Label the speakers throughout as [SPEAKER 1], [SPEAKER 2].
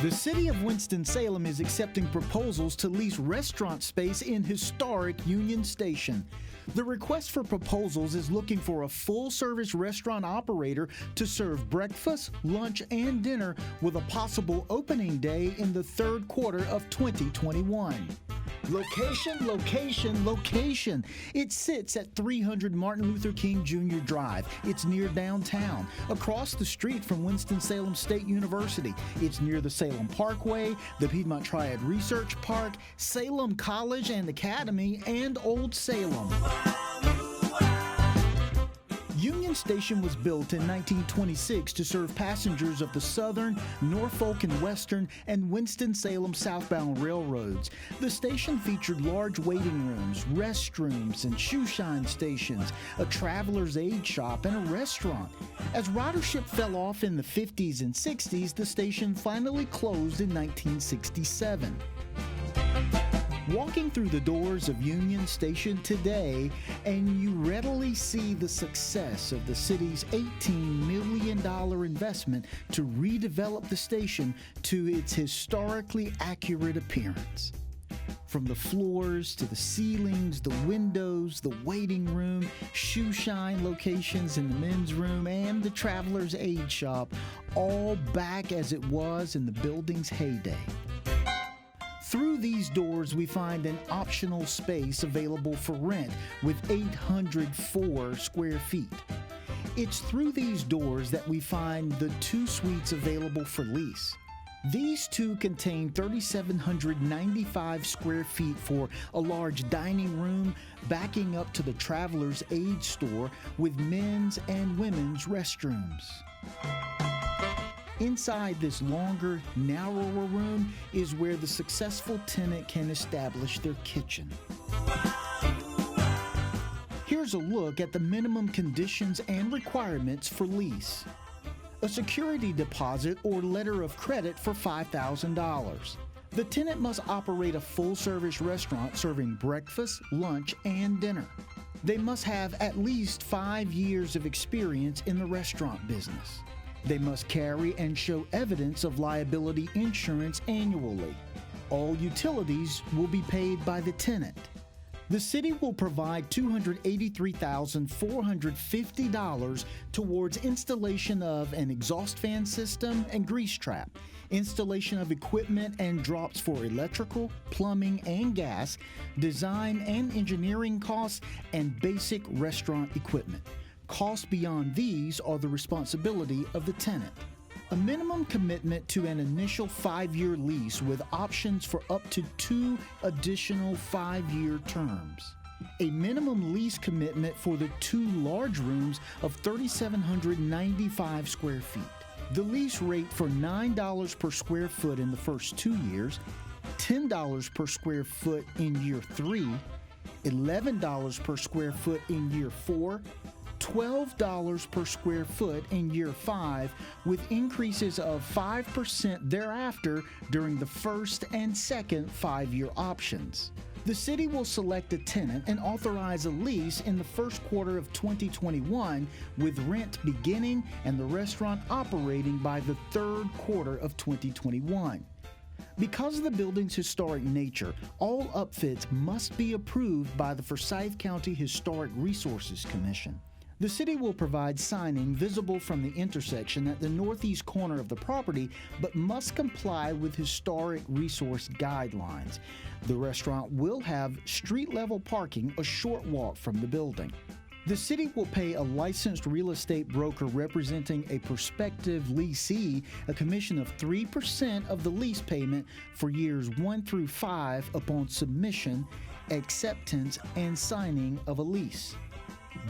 [SPEAKER 1] The city of Winston-Salem is accepting proposals to lease restaurant space in historic Union Station. The request for proposals is looking for a full-service restaurant operator to serve breakfast, lunch, and dinner with a possible opening day in the third quarter of 2021. Location, location, location. It sits at 300 Martin Luther King Jr. Drive. It's near downtown, across the street from Winston-Salem State University. It's near the Salem Parkway, the Piedmont Triad Research Park, Salem College and Academy, and Old Salem. Union Station was built in 1926 to serve passengers of the Southern, Norfolk and Western, and Winston-Salem southbound railroads. The station featured large waiting rooms, restrooms, and shoeshine stations, a traveler's aid shop, and a restaurant. As ridership fell off in the 50s and 60s, the station finally closed in 1967. Walking through the doors of Union Station today, and you readily see the success of the city's $18 million investment to redevelop the station to its historically accurate appearance. From the floors to the ceilings, the windows, the waiting room, shoeshine locations in the men's room, and the traveler's aid shop, all back as it was in the building's heyday. Through these doors, we find an optional space available for rent with 804 square feet. It's through these doors that we find the 2 suites available for lease. These 2 contain 3,795 square feet for a large dining room backing up to the traveler's aid store with men's and women's restrooms. Inside this longer, narrower room is where the successful tenant can establish their kitchen. Here's a look at the minimum conditions and requirements for lease. A security deposit or letter of credit for $5,000. The tenant must operate a full-service restaurant serving breakfast, lunch, and dinner. They must have at least 5 years of experience in the restaurant business. They must carry and show evidence of liability insurance annually. All utilities will be paid by the tenant. The city will provide $283,450 towards installation of an exhaust fan system and grease trap, installation of equipment and drops for electrical, plumbing, and gas, design and engineering costs, and basic restaurant equipment. Costs beyond these are the responsibility of the tenant. A minimum commitment to an initial 5-year lease with options for up to 2 additional 5-year terms. A minimum lease commitment for the 2 large rooms of 3,795 square feet. The lease rate for $9 per square foot in the first 2 years, $10 per square foot in year 3, $11 per square foot in year 4, $12 per square foot in year 5, with increases of 5% thereafter during the first and second 5-year options. The city will select a tenant and authorize a lease in the first quarter of 2021, with rent beginning and the restaurant operating by the third quarter of 2021. Because of the building's historic nature, all upfits must be approved by the Forsyth County Historic Resources Commission. The city will provide signing visible from the intersection at the northeast corner of the property, but must comply with historic resource guidelines. The restaurant will have street-level parking a short walk from the building. The city will pay a licensed real estate broker representing a prospective leasee a commission of 3% of the lease payment for years 1 through 5 upon submission, acceptance, and signing of a lease.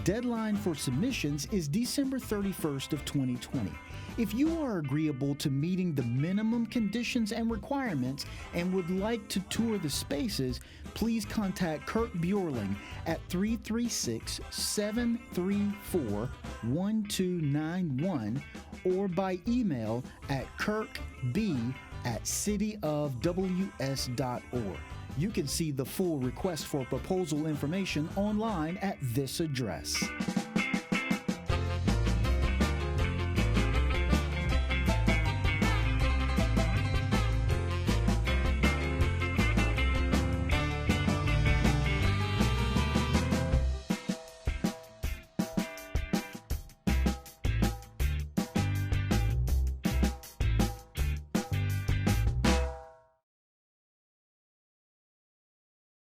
[SPEAKER 1] Deadline for submissions is December 31st of 2020. If you are agreeable to meeting the minimum conditions and requirements and would like to tour the spaces, please contact Kirk Bjorling at 336-734-1291 or by email at kirkb@cityofws.org. You can see the full request for proposal information online at this address.